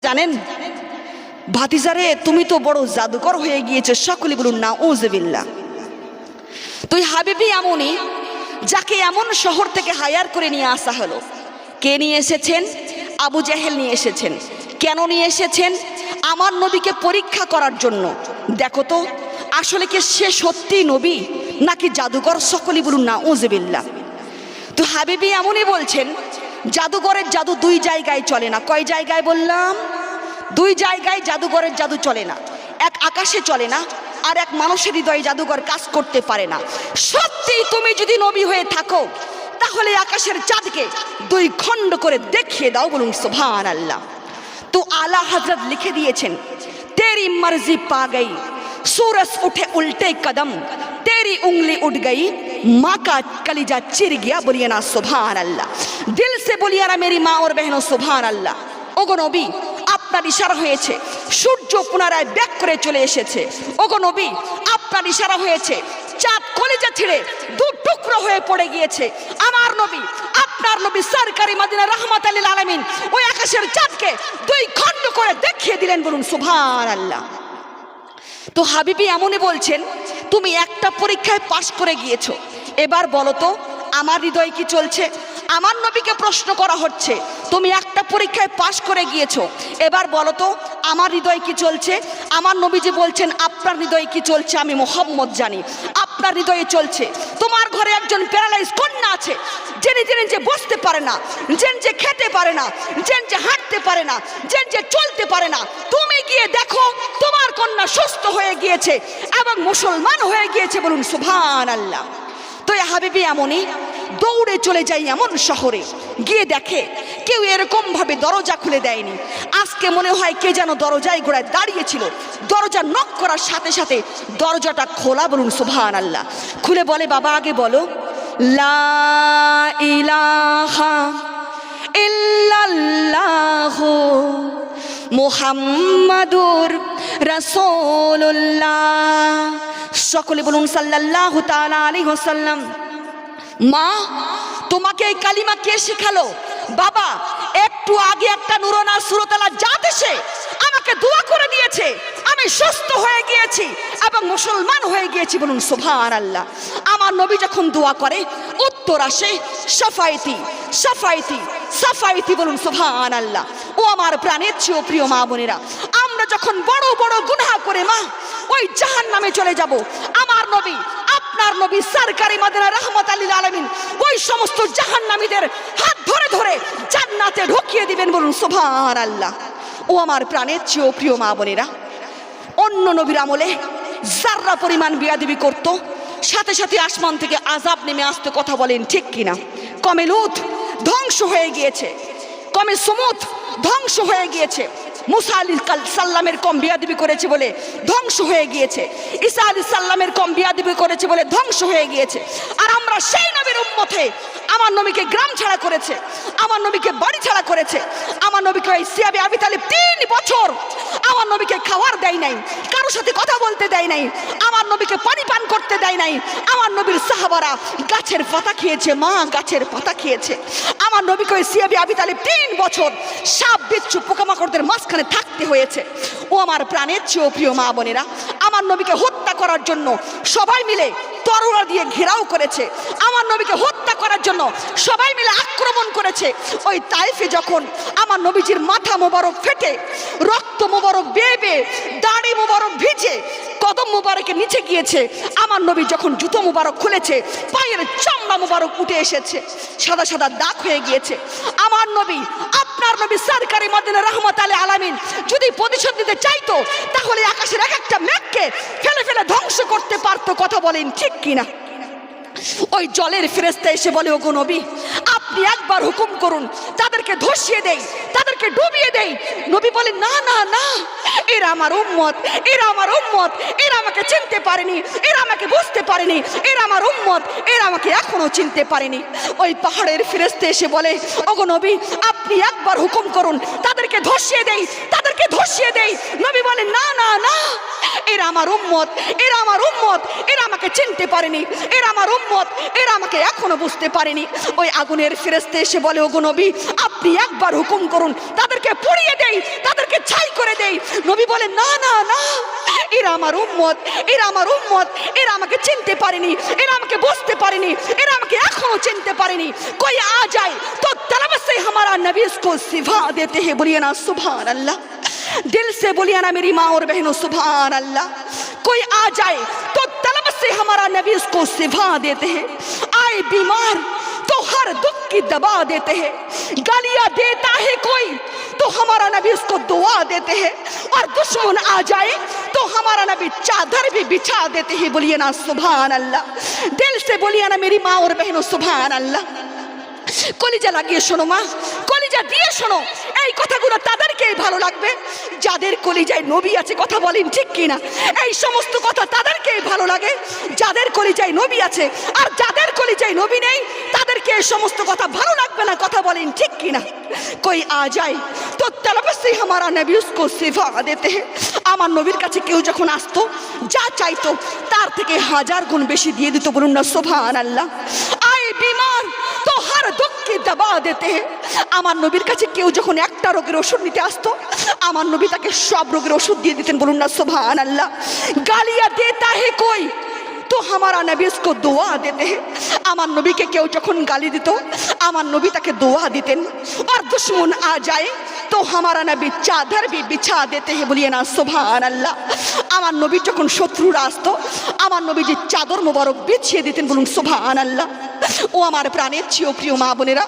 জানেন ভাতিজারে তুমি তো বড় জাদুকর হয়ে গিয়েছে, সকলে বলুন নাউজুবিল্লাহ। তুই হাবিবি এমনই যাকে এমন শহর থেকে হায়ার করে নিয়ে আসা হলো। কে নিয়ে এসেছেন? আবু জাহেল নিয়ে এসেছেন। কেন নিয়ে এসেছেন? আমার নবীকে পরীক্ষা করার জন্য। দেখো তো আসলে কি সে সত্যি নবী নাকি জাদুকর, সকলে বলুন নাউজুবিল্লাহ। তো হাবিবি এমনই বলছেন জাদুঘরের জাদু দুই জায়গায় চলে না। কয় জায়গায় বললাম? দুই জায়গায় জাদুঘরের জাদু চলে না। এক আকাশে চলে না, আর এক মানুষের হৃদয়ে জাদুঘর কাজ করতে পারে না। সত্যি তুমি যদি নবী হয়ে থাকো তাহলে আকাশের চাঁদকে দুই খণ্ড করে দেখিয়ে দাও, বলুন সুবহানাল্লাহ। তো আলা হযরত লিখে দিয়েছেন তেরি মর্জি পা গई सूरज उठे उल्टे कदम तेरी उंगली उठ गई माँ का कलीजा चिर गया, बोलिए ना सुभान अल्लाह। दिल से बोलिए ना मेरी माँ और बहनों सुभान अल्लाह। ওগো নবী আপনার ইশারা হয়েছে সূর্য পুনরায় ব্যাক করে চলে এসেছে। ওগো নবী আপনার ইশারা হয়েছে চাঁদ কলিজা ছিঁড়ে দু টুকরো হয়ে পড়ে গিয়েছে। আমার নবী আপনার নবী সরকারি মদিনা রাহমাতুল লিল আলামিন ওই আকাশের চাঁদকে দুই খণ্ড করে দেখিয়ে দিলেন, বলুন সুবহানাল্লাহ। তো হাবিবি এমনই বলছেন তুমি একটা পরীক্ষায় পাশ করে গিয়েছো, এবার বলো তো আমার হৃদয়ে কি চলছে? আমার নবীকে প্রশ্ন করা হচ্ছে তুমি একটা পরীক্ষায় পাশ করে গিয়েছো, এবার বলো তো আমার হৃদয়ে কি চলছে? আমার নবীজি বলছেন আপনার হৃদয়ে কি চলছে আমি মুহাম্মদ জানি। আপনার হৃদয়ে চলছে তোমার ঘরে একজন প্যারালাইজ কন্যা আছে, যে বসতে পারে না, যে খেতে পারে না, যে হাঁটতে পারে না, যে চলতে পারে না। তুমি গিয়ে দেখো তোমার কন্যা সুস্থ হয়ে গিয়েছে এবং মুসলমান হয়ে গিয়েছে, বলুন সুবহানাল্লাহ। তো হাবিবি এমনই দৌড়ে চলে যাই এমন শহরে, গিয়ে দেখে কেউ এরকম ভাবে দরজা খুলে দেয়নি। আজকে মনে হয় কে যেন দরজায় গোড়ায় দাঁড়িয়েছিল, দরজা নক করার সাথে সাথে দরজাটা খোলা, বলুন সুবহানাল্লাহ। খুলে বলে বাবা আগে বলো লা ইলাহা ইল্লাল্লাহু মুহাম্মাদুর রাসূলুল্লাহ, সকলে বলুন সাল্লাল্লাহু তাআলা আলাইহি ওয়াসাল্লাম। মা তোমাকে এই কালিমা কে শেখালো? বাবা একটু আগে একটা নুরানা সুরতালা জাত এসে আমাকে দোয়া করে দিয়েছে, আমি সুস্থ হয়ে গিয়েছি এবং মুসলমান হয়ে গিয়েছি, বলুন সুবহানাল্লাহ। আমার নবী যখন দোয়া করে উত্তর আসে শাফাইতি শাফাইতি শাফাইতি, বলুন সুবহানাল্লাহ। ও আমার প্রাণের চেয়েও প্রিয় মা বোনেরা, আমরা যখন বড় বড় গুনাহ করে মা ওই জাহান্নামে চলে যাব, আমার নবী আপনার নবী সরকারি মদিনা রাহমাতুল লিল আলামিন ওই সমস্ত জাহান্নামীদের হাত ধরে ধরে জান্নাতে ঢুকিয়ে দিবেন, বলুন সুবহানাল্লাহ। ও আমার প্রাণের চেয়েও প্রিয় মা বোনেরা, অন্য নবীর আমলে যাররা পরিমাণ বিয়াদবি করত সাথে সাথে আসমান থেকে আযাব নেমে আসতে, কথা বলেন ঠিক কিনা? কমে লূত ধ্বংস হয়ে গিয়েছে, কমে সমুদ ধ্বংস হয়ে গিয়েছে, মুসা আলাইহিস সালামের কম বিয়াদবি করেছে বলে ধ্বংস হয়ে গিয়েছে, ঈসা আলাইহিস সালামের কম বিয়াদবি করেছে বলে ধ্বংস হয়ে গিয়েছে। আর আমরা সেই নবীর উম্মতে আমার নবীকে গ্রাম ছাড়া করেছে, আমার নবীকে বাড়ি ছাড়া করেছে, আমার নবীকে ওই সিয়াবে আবি তালিব 3 বছর আমার নবীকে খাওয়ার দেয় নাই, কারোর সাথে কথা বলতে দেয় নাই, আমার নবীকে পানি পান করতে দেয় নাই। আমার নবীর সাহাবারা গাছের পাতা খেয়েছে, মা গাছের পাতা খেয়েছে। আমার নবীকে ওই সিয়াবে আবি তালিব 3 বছর সাপ বিচ্ছু পোকামাকড়দের মাঝখানে থাকতে হয়েছে। ও আমার প্রাণের চেয়েও প্রিয় মা বোনেরা, আমার নবীকে হত্যা করার জন্য সবাই মিলে তরোয়াল দিয়ে ঘেরাও করেছে, আমার নবীকে হত্যা করার জন্য সবাই মিলে আক্রমণ করেছে। ওই তাইফে যখন আমার নবীজির মাথা মোবারক ফেটে রক্ত মোবারক বেয়ে দাড়ি মোবারক ভিজে কদম মোবারকের নিচে গিয়েছে, আমার নবী যখন জুতো মোবারক খুলেছে পায়ের চামড়া মোবারক উঠে এসেছে, সাদা সাদা দাগ হয়ে গিয়েছে। আমার নবী আপনার নবী সরকারি মদিনা রাহমাতুল লিল আলামিন যদি প্রতিশোধ নিতে চাইতো তাহলে আকাশের এক একটা মেঘকে ফেলে ফেলে ধ্বংস করতে পারতো, কথা বলেন ঠিক কিনা? ওই জলের ফেরেশতা এসে বলে ওগো নবী আপনি একবার হুকুম করুন তাদেরকে ধসিয়ে দেই, তাদেরকে ডুবিয়ে দেই। নবী বলেন না না না, এরা আমার উম্মত, এরা আমার উম্মত, এরা আমাকে চিনতে পারেনি, এরা আমাকে বুঝতে পারেনি, এরা আমার উম্মত, এরা আমাকে এখনো চিনতে পারেনি। ওই পাহাড়ের ফেরেশতা এসে বলে ওগো নবী আপনি একবার হুকুম করুন তাদেরকে ধসিয়ে দেই, তাদেরকে ধসিয়ে দেই। নবী বলেন না না না, এরা আমার উম্মত, এরা আমার উম্মত, এরা আমাকে চিনতে পারেনি, এরা আমার উম্মত, এরা আমাকে এখনো বুঝতে পারেনি। ওই আগুনের ফেরেশতা এসে বলে ওগো নবী আপনি একবার হুকুম করুন তাদেরকে পুড়িয়ে দেই, তাদেরকে নবী বলেন না না না, এরা আমার উম্মত, এরা আমার উম্মত, এরা আমাকে চিনতে পারেনি, এরা আমাকে বুঝতে পারেনি, এরা আমাকে এখনো চিনতে পারেনি। कोई आ जाए तो तलब से हमारा नबी इसको सिफा देते हैं। बोलिए ना सुभान अल्लाह, दिल से बोलिए ना मेरी माँ और बहनों सुभान अल्लाह। कोई आ जाए तो तलब से हमारा नबी इसको सिफा देते हैं। आए बीमार तो हर दुख की दवा देते हैं। गालियां देता है कोई तो हमारा नबी उसको दुआ देते हैं। और दुश्मन आ जाए तो हमारा नबी चादर भी बिछा देते हैं। बोलिए ना सुभान अल्लाह, दिल से बोलिए ना मेरी माँ और बहनों सुभान अल्लाह। কলিজা লাগিয়ে শোনো মা, কলিজা দিয়ে শোনো, এই কথাগুলো তাদেরকেই ভালো লাগবে যাদের কলিজায় নবী আছে। কথা বলেন ঠিক কিনা? এই সমস্ত কথা তাদেরকেই ভালো লাগে যাদের কলিজায় নবী আছে। আর যাদের কলিজায় নবী নেই তাদেরকে এই সমস্ত কথা ভালো লাগবে না। কথা বলেন ঠিক কিনা? कोई आ जाए तो तलब से हमारा नबी उसको सिफा देते हैं। আমার নবীর কাছে কেউ যখন আসতো, যা চাইতো তার থেকে হাজার গুণ বেশি দিয়ে দিত। বলুন না সুবহানাল্লাহ। আয় বিমার তো हर दुख की दवा देते हैं। আমার নবীর কাছে কেউ যখন একটা রোগের ওষুধ নিতে আসতো, আমার নবী তাকে সব রোগের ওষুধ দিয়ে দিতেন। বলুন না সুবহানাল্লাহ। গালিयां देता है कोई तो हमारा नबी उसको दुआ देते हैं। আমার নবীকে কেউ যখন গালি দিত, আমার নবী তাকে দোয়া দিতেন। और दुश्मन आ जाए तो हमारा नबी चादर भी बिछा देते हैं। बोलिए ना सुभान अल्लाह। আমার নবী যখন শত্রুরা আসতো, আমার নবীজি চাদর মোবারক বিছিয়ে দিতেন। বলুন সুবহান আল্লাহ। ও আমার প্রাণের চেয়েও প্রিয় মা বোনেরা,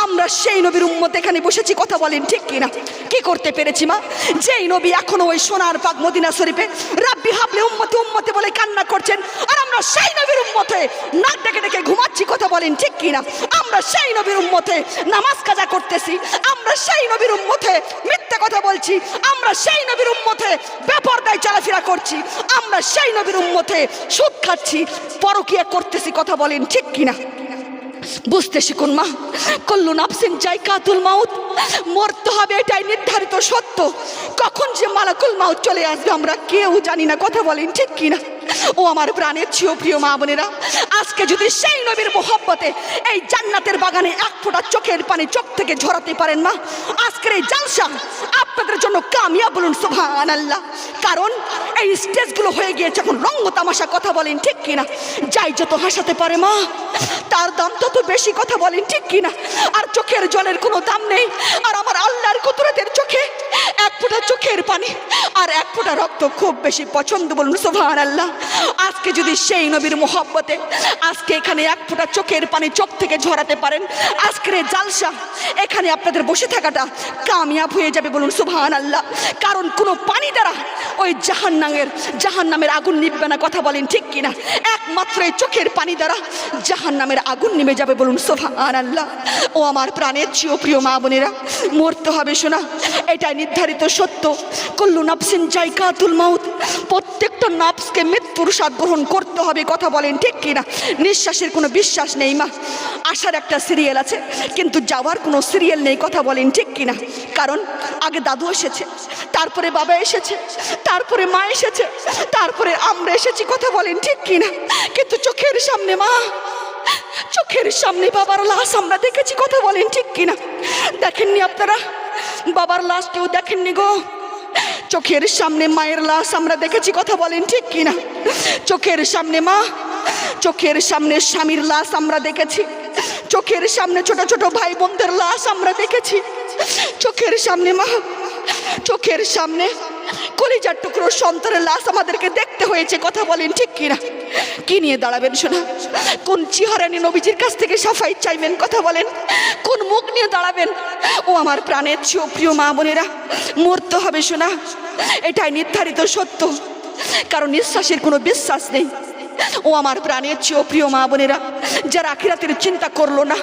আমরা সেই নবীর উম্মত এখানে বসেছি। কথা বলেন ঠিক কিনা? কি করতে পেরেছি মা? যেই নবী এখনো ওই সোনার পাক মদিনা শরীফে রাব্বি হাবলি উম্মতি উম্মতি বলে কান্না করছেন, আর আমরা সেই নবীর উম্মতে নাক ডেকে ডেকে ঘুমাচ্ছি। কথা বলেন ঠিক কিনা? আমরা সেই নবীর উম্মতে নামাজ কাজা করতেছি, আমরা সেই নবীর উম্মতে মিথ্যা কথা বলছি, আমরা সেই নবীর উম্মতে বেপরদায় চলাফেরা করছি, আমরা সেই নবীর উম্মতে সুদ খাচ্ছি, পরকিয়া করতেছি। কথা বলেন ঠিক কিনা? বুঝতে শিখুন মা। কুল্লু নাফসিন যায়কাতুল মাউত, মরতে হবে এটাই নির্ধারিত সত্য। কখন যে মালাকুল মাউত চলে আসবে আমরা কেউ জানি না। কথা বলেন ঠিক কিনা? ও আমার প্রাণের চেয়েও প্রিয় মা বোনেরা, আজকে যদি সেই নবীর মোহব্বতে এই জান্নাতের বাগানে এক ফোঁটা চোখের পানি চোখ থেকে ঝরাতে পারেন মা, আজকের এই জালসা আপনাদের জন্য কামিয়াব। বলুন সুবহানাল্লাহ। কারণ এই স্টেজগুলো হয়ে গিয়েছে এখন রঙ্গ তামাশা। কথা বলেন ঠিক কিনা? যাই যত হাসাতে পারে মা, তার দাম তত বেশি। কথা বলেন ঠিক কিনা? আর চোখের জলের কোনো দাম নেই। আর আমার আল্লাহর কুদরতের চোখে এক ফোঁটা চোখের পানি আর এক ফোঁটা রক্ত খুব বেশি পছন্দ। বলুন সুবহানাল্লাহ। আজকে যদি সেই নবীর মোহব্বতে আজকে এখানে এক ফোঁটা চোখের পানি চোখ থেকে ঝরাতে পারেন, আজকের এই জালসা এখানে আপনাদের বসে থাকাটা কামিয়াব হয়ে যাবে। বলুন সুবহানাল্লাহ। কারণ কোনো পানি দ্বারা ওই জাহান্নামের আগুন নিভবে না। কথা বলেন ঠিক কিনা? একমাত্র এই চোখের পানি দ্বারা জাহান্নামের আগুন নিভে যাবে। বলুন সুবহানাল্লাহ। ও আমার প্রাণের চেয়েও প্রিয় মা বোনেরা, মরতে হবে শোনা, এটাই নির্ধারিত সত্য। কুল্লু নাফসিন যায়কাতুল মাউত, প্রত্যেকটা নাফসকে মৃত্যুর স্বাদ গ্রহণ করতে হবে। কথা বলেন ঠিক কিনা? নিঃশ্বাসের কোনো বিশ্বাস নেই মা। আসার একটা সিরিয়াল আছে কিন্তু যাওয়ার কোনো সিরিয়াল নেই। কথা বলেন ঠিক কিনা? কারণ আগে দাদু এসেছে, তারপরে বাবা এসেছে, তারপরে মা এসেছে, তারপরে আমরা এসেছি। কথা বলেন ঠিক কিনা? কিন্তু চোখের সামনে মা, চোখের সামনে বাবার লাশ আমরা দেখেছি। কথা বলেন ঠিক কিনা? দেখেননি আপনারা? বাবার লাশ কেউ দেখেননি গো। চোখের সামনে মায়ের লাশ আমরা দেখেছি। কথা বলেন ঠিক কিনা? চোখের সামনে মা, চোখের সামনে স্বামীর লাশ আমরা দেখেছি, চোখের সামনে ছোট ছোট ভাই বোনদের লাশ আমরা দেখেছি, চোখের সামনে মা, চোখের সামনে কলিজার টুকরো সন্তানের লাশ আমাদেরকে দেখতে হয়েছে। কথা বলেন ঠিক কিনা? কি নিয়ে দাঁড়াবেন শোনা? কোন চেহারা নিয়ে নবীজির কাছ থেকে সাফাই চাইবেন? কথা বলেন, কোন মুখ নিয়ে দাঁড়াবেন? ও আমার প্রাণের চেয়েও প্রিয় মা বোনেরা, মরতে হবে শোনা, এটাই নির্ধারিত সত্য। কারণ নিঃশ্বাসের কোনো বিশ্বাস নেই। ও আমার প্রাণের চেয়েও প্রিয় মা বোনেরা, যারা আখিরাতের চিন্তা করলো না,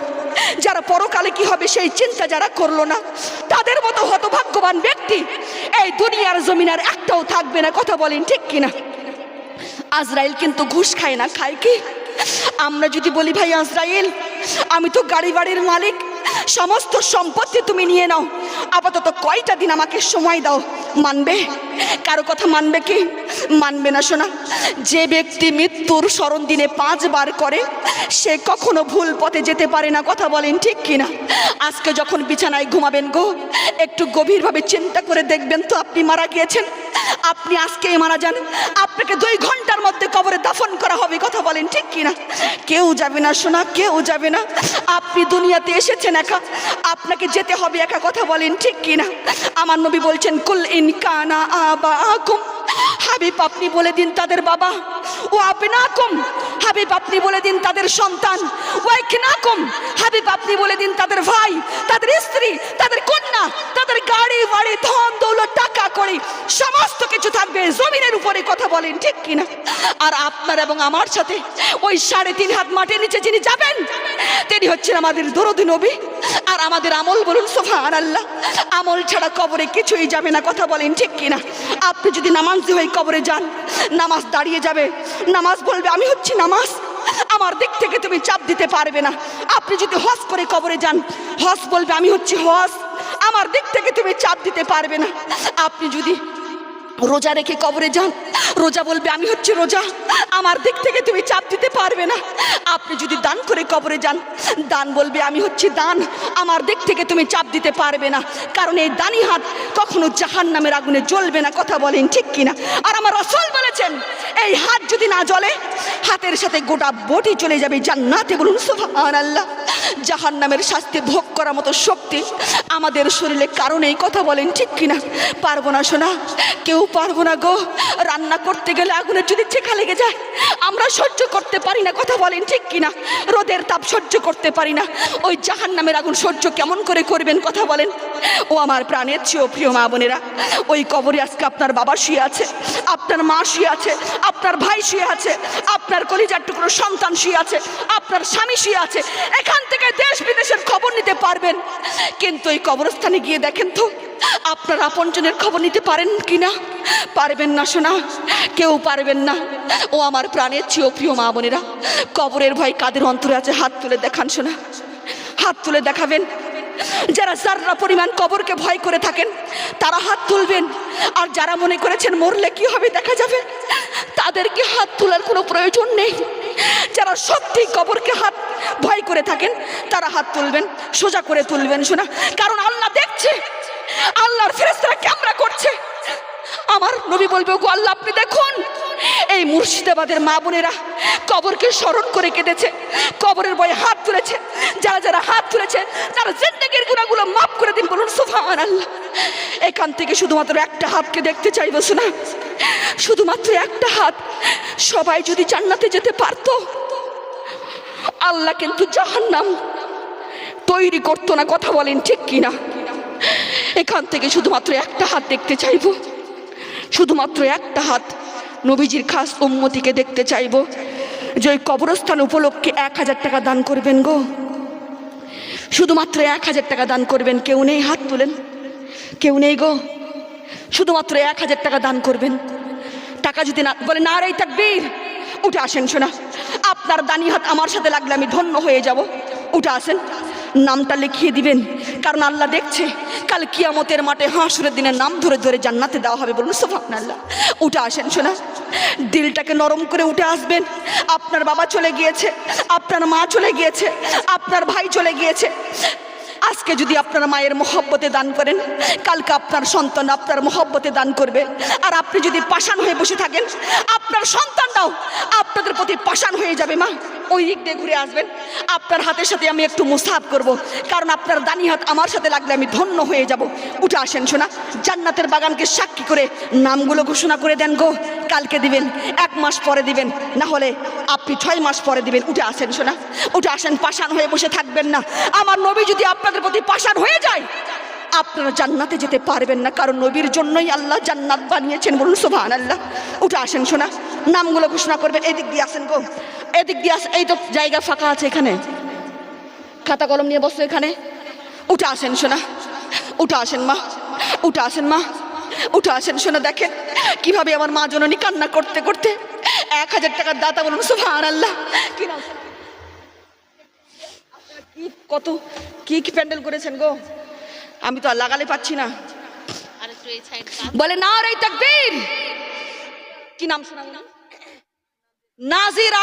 যারা পরকালে কি হবে সেই চিন্তা যারা করলো না, তাদের মতো হতভাগ্যবান ব্যক্তি এই দুনিয়ার জমিনের একটাও থাকবে না। কথা বলেন ঠিক কিনা? আজরাইল কিন্তু ঘুষ খায় না, খায় কি? আমরা যদি বলি ভাই আজরাইল আমি তো গাড়ি বাড়ির মালিক, সমস্ত সম্পত্তি তুমি নিয়ে নাও, আপাতত কয়টা দিন আমাকে সময় দাও, মানবে? কারো কথা মানবে কি? মানবে না শোনা। যে ব্যক্তি মৃত্যুর স্মরণ দিনে 5 বার করে সে কখনো ভুল পথে যেতে পারে না। কথা বলেন ঠিক কিনা? আজকে যখন বিছানায় ঘুমাবেন গো, একটু গভীরভাবে চিন্তা করে দেখবেন তো আপনি মারা গিয়েছেন। আপনি আজকে মারা যান, আপনাকে 2 ঘন্টার মধ্যে কবরে দাফন করা হবে, কথা বলেন ঠিক কিনা? কেউ যাবে না সোনা, কেউ যাবে না। আপনি দুনিয়াতে এসেছেন একা, আপনাকে যেতে হবে একা, কথা বলেন ঠিক কিনা? আমার নবী বলছেন কুল ইন কানা আবাকুম, হাবিব আপনি বলে দিন তাদের বাবা, ও আবনাকুম, হাবিব আপনি বলে দিন তাদের সন্তান, ও ইখনাকুম, হাবিব আপনি বলে দিন তাদের ভাই, তাদের স্ত্রী, তাদের কন্যা, তাদের গাড়ি বাড়ি ধন দৌলত টাকা কড়ি সমস্ত কিছু থাকবে জমিনের উপরে, কথা বলেন ঠিক কিনা? আর আপনার এবং আমার সাথে ওই 3.5 হাত মাটির নিচে যিনি যাবেন তিনি হচ্ছেন আমাদের দরদি নবী। আর আমাদের আমল বলুন সুবহানাল্লাহ, আমল ছাড়া কবরে কিছুই যাবে না, কথা বলেন ঠিক কিনা? আপনি যদি নামাজি হয়ে কবরে যান, নামাজ দাঁড়িয়ে যাবে, নামাজ বলবে আমি হচ্ছি নামাজ, আমার দিক থেকে তুমি চাপ দিতে পারবে না। আপনি যদি হজ করে কবরে যান, হজ বলবে আমি হচ্ছি হজ, আমার দিক থেকে তুমি চাপ দিতে পারবে না। আপনি যদি রোজা রেখে কবরে যান, রোজা বলবে আমি হচ্ছে রোজা, আমার দিক থেকে তুমি চাপ দিতে পারবে না। আপনি যদি দান করে কবরে যান, দান বলবে আমি হচ্ছে দান, আমার দিক থেকে তুমি চাপ দিতে পারবে না, কারণ এই দানি হাত কখনো জাহান্নামের আগুনে জ্বলবে না, কথা বলেন ঠিক কিনা? আর আমার রাসূল বলেছেন এই হাত যদি না জ্বলে, হাতের সাথে গোটা বডি চলে যাবে জান্নাতে, বলুন সুবহানাল্লাহ। জাহান্নামের শাস্তি ভোগ করার মতো শক্তি আমাদের শরীরে, কারণ এই কথা বলেন ঠিক কিনা? পারবো না সোনা, কেউ পারবো না গো। রান্না করতে গেলে আগুনের যদি ছেঁকা লেগে যায় আমরা সহ্য করতে পারি না, কথা বলেন ঠিক কিনা? রোদের তাপ সহ্য করতে পারি না, ওই জাহান্নামের আগুন সহ্য কেমন করে করবেন, কথা বলেন? ও আমার প্রাণের চেয়েও প্রিয় মা বোনেরা, ওই কবরে আজকে আপনার বাবা শুয়ে আছে, আপনার মা শুয়ে আছে, আপনার ভাই শুয়ে আছে, আপনার কলিজার টুকরো সন্তান শুয়ে আছে, আপনার স্বামী শুয়ে আছে। এখান থেকে দেশ বিদেশের খবর নিতে পারবেন, কিন্তু এই কবরস্থানে গিয়ে দেখেন তো আপনার আপনজনের খবর নিতে পারেন কিনা? পারবেন না সোনা, কেউ পারবেন না। ও আমার প্রাণের চেয়েও প্রিয় মা বোনেরা, কবরের ভয় কাদের অন্তরে আছে হাত তুলে দেখান সোনা, হাত তুলে দেখাবেন। যারা যারা পরিমাণ কবরকে ভয় করে থাকেন তারা হাত তুলবেন, আর যারা মনে করেছেন মরলে কি হবে দেখা যাবে, তাদেরকে হাত তোলার কোনো প্রয়োজন নেই। যারা সত্যি কবরকে হাত ভয় করে থাকেন তারা হাত তুলবেন, সোজা করে তুলবেন শোনা, কারণ আল্লাহ দেখছে, আল্লাহর ফেরেশতারা ক্যামেরা করছে। আমার নবী বলবে গো আল্লাহ আপনি দেখুন, এই মুর্শিদাবাদের মা বোনেরা কবরকে স্মরণ করে কেঁদেছে, কবরের ভয়ে হাত তুলেছে। যারা যারা হাত তুলেছে তারা জিন্দেগির গুনাহগুলো মাফ করে দিন, বলুন সুবহানাল্লাহ। এখান থেকে শুধুমাত্র একটা হাতকে দেখতে চাইবো শোনা, শুধুমাত্র একটা হাত। সবাই যদি জান্নাতে যেতে পারতো, আল্লাহ কিন্তু জাহান্নাম তৈরি করতো না, কথা বলেন ঠিক কিনা? এখান থেকে শুধুমাত্র একটা হাত দেখতে চাইবো, শুধুমাত্র একটা হাত নবীজির খাস উম্মতিকে দেখতে চাইবো, যে ওই কবরস্থান উপলক্ষে 1000 টাকা দান করবেন গো, শুধুমাত্র 1000 টাকা দান করবেন। কেউ নেই হাত তুলেন, কেউ নেই গো, শুধুমাত্র 1000 টাকা দান করবেন। টাকা যদি না বলে নারে তাকবীর, উঠে আসেন শোনা, আপনার দানি হাত আমার সাথে লাগলে আমি ধন্য হয়ে যাব। উঠে আসেন, নামটা লিখিয়ে দিবেন, কারণ আল্লাহ দেখছে। কাল কিয়ামতের মাঠে হাসরের দিনে নাম ধরে ধরে জান্নাতে দেওয়া হবে, বলুন সুবহানাল্লাহ। উঠে আসেন শোনা, দিলটাকে নরম করে উঠে আসবেন। আপনার বাবা চলে গিয়েছে, আপনার মা চলে গিয়েছে, আপনার ভাই চলে গিয়েছে। আজকে যদি আপনার মায়ের মহব্বতে দান করেন, কালকে আপনার সন্তান আপনার মহব্বতে দান করবে। আর আপনি যদি পাষাণ হয়ে বসে থাকেন, আপনার সন্তানটাও আপনাদের প্রতি পাষাণ হয়ে যাবে। মা ওই দিক দিয়ে ঘুরে আসবেন, আপনার হাতের সাথে আমি একটু মুসাফ করব, কারণ আপনার দানি হাত আমার সাথে লাগলে আমি ধন্য হয়ে যাব। উঠে আসেন শোনা, জান্নাতের বাগানকে সাক্ষী করে নামগুলো ঘোষণা করে দেন গো। কালকে দিবেন, 1 মাস পরে দিবেন, না হলে আপনি 6 মাস পরে দিবেন। উঠে আসেন শোনা, উঠে আসেন, পাষাণ হয়ে বসে থাকবেন না। আমার নবী যদি আপনাদের প্রতি পাষাণ হয়ে যায়, আপনারা জান্নাতে যেতে পারবেন না, কারণ নবীর জন্যই আল্লাহ জান্নাত বানিয়েছেন, বলুন সুবহানাল্লাহ। উঠে আসেন শোনা, নামগুলো ঘোষণা করবেন। এদিক দিয়ে আসেন গো, এদিক দিয়ে আসেন, এই তো জায়গা ফাঁকা আছে, এখানে খাতা কলম নিয়ে বসো এখানে। উঠে আসেন শোনা, উঠে আসেন মা, উঠে আসেন মা, উঠে আসেন শোনা। দেখেন কিভাবে আমার মা জননী কান্না করতে করতে 1000 টাকার দাতা, বলুন সুবহানাল্লাহ। কি নাম, কি কত কি কি প্যান্ডেল করেছেন গো, আমি তো আর লাগালে পাচ্ছি না। বলে নারে তাকবীর, কি নাম শোনা? নাজিরা।